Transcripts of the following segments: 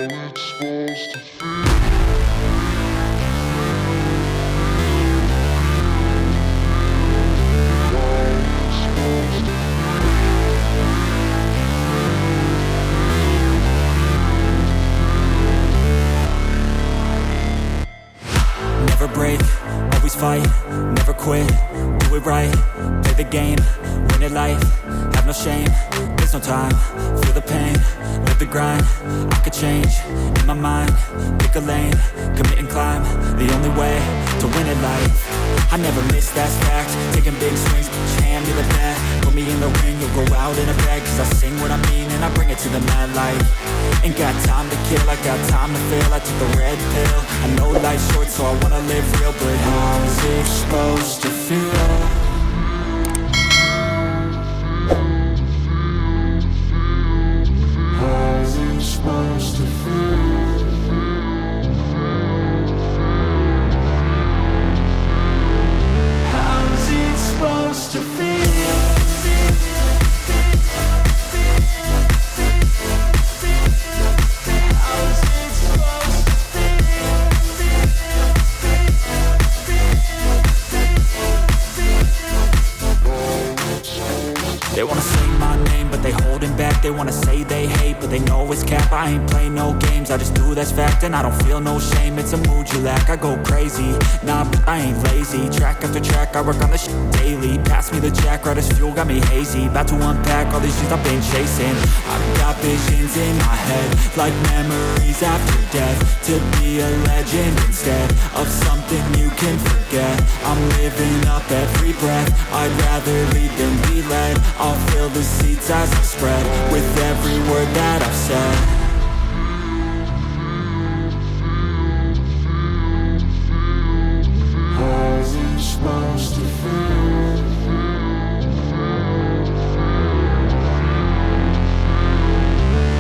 Never break, always fight, never quit, do it right, play the game, win it life, have no shame, there's no time, feel the pain, live the grind, I could change, in my mind, pick a lane, commit and climb, the only way to win it life. I never miss, that's fact, taking big swings, each hand to the bat, put me in the ring, you'll go out in a bag, cause I sing what I mean and I bring it to the mad light. Ain't got time to kill, I got time to feel, I took the red pill, I know life's short so I wanna live real, but how's it supposed to feel? How's it supposed to feel? How's it supposed to feel? They wanna say my name, but they holding back. They wanna say they hate, but they know it's cap. I ain't play no games, I just do that's fact. And I don't feel no shame, it's a mood you lack. I go crazy, nah, but I ain't lazy. Track after track, I work on this shit daily. Pass me the jack, right as fuel, got me hazy. About to unpack all these things I've been chasing. I've got visions in my head, like memories after death. To be a legend instead of something you can forget. I'm living up every breath, I'd rather lead than be led. I'll fill the seats as I spread with every word that I've said. How's it supposed to feel?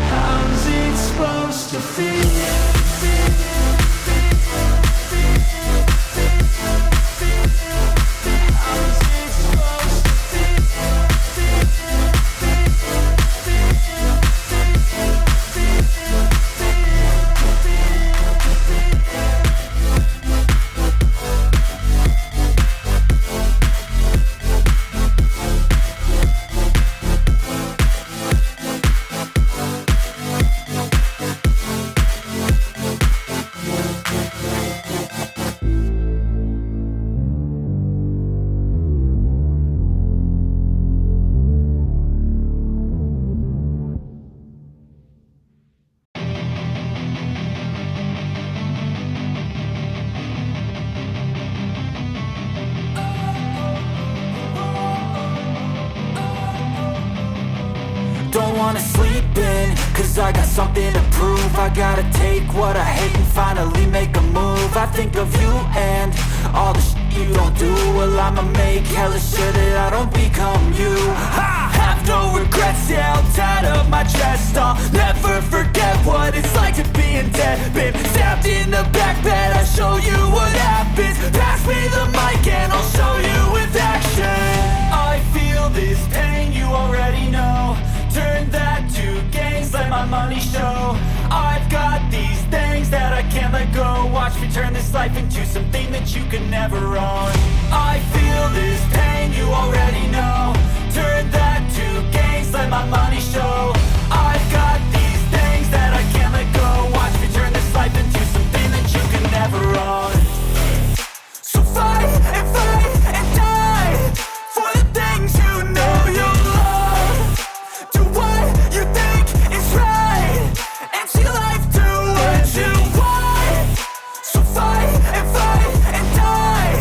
How's it supposed to feel? Don't wanna sleep in, cause I got something to prove. I gotta take what I hate and finally make a move. I think of you and all the shit you don't do. Well, I'ma make hella sure that I don't become you. I have no regrets, yeah, I'll tie up my chest. I'll never forget what it's like to be in debt. Been stabbed in the back bed, I'll show you what happens. Pass me the mic and I'll show you with action. I feel this pain, you already know. Turn that to gains, let my money show. I've got these things that I can't let go. Watch me turn this life into something that you can never own. I feel this pain, you already know. Turn that to gains, let my money show. I've got these things that I can't let go. Watch me turn this life into something that you can never own. So fight and die for the things you know you love. Do what you think is right and see life do what you want. So fight and die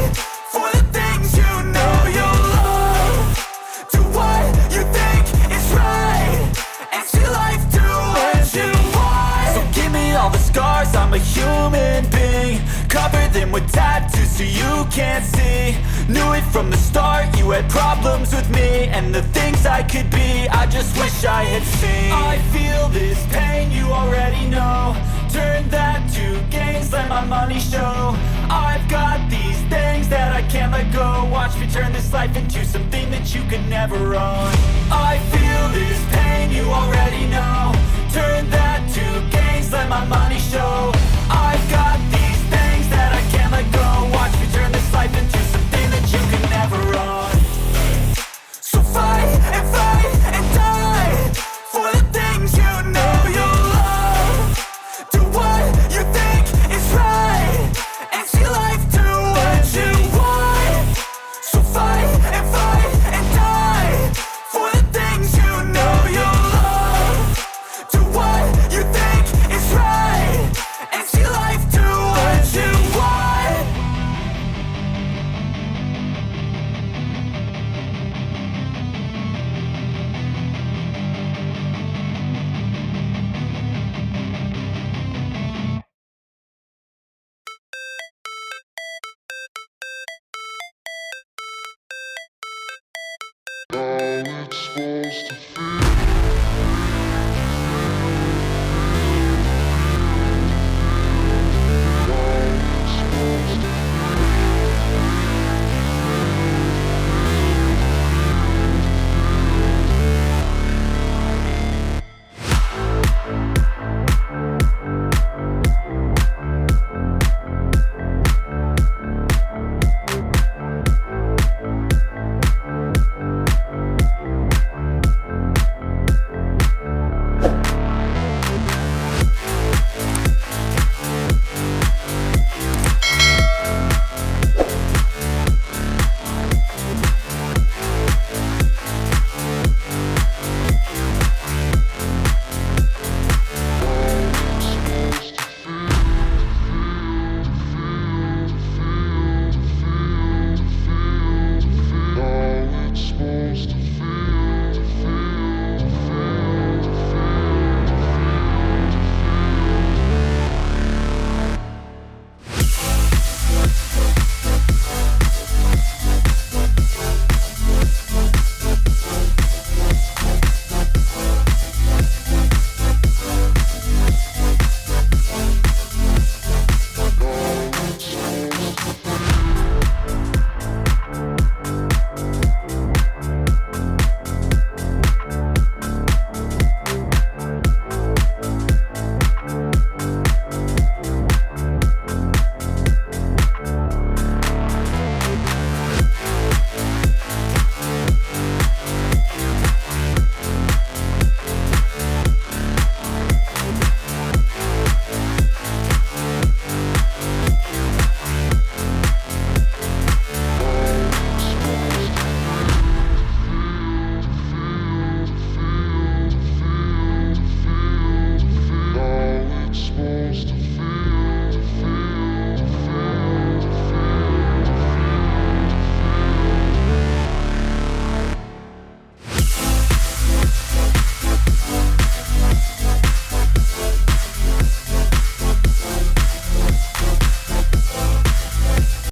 for the things you know you love. Do what you think is right and see life do what you want. So give me all the scars, I'm a human being. Cover them with tattoos so you can't see. Knew it from the start, you had problems with me and the things I could be, I just wish I had seen. I feel this pain, you already know. Turn that to gains, let my money show. I've got these things that I can't let go. Watch me turn this life into something that you can never own. I feel this pain, you already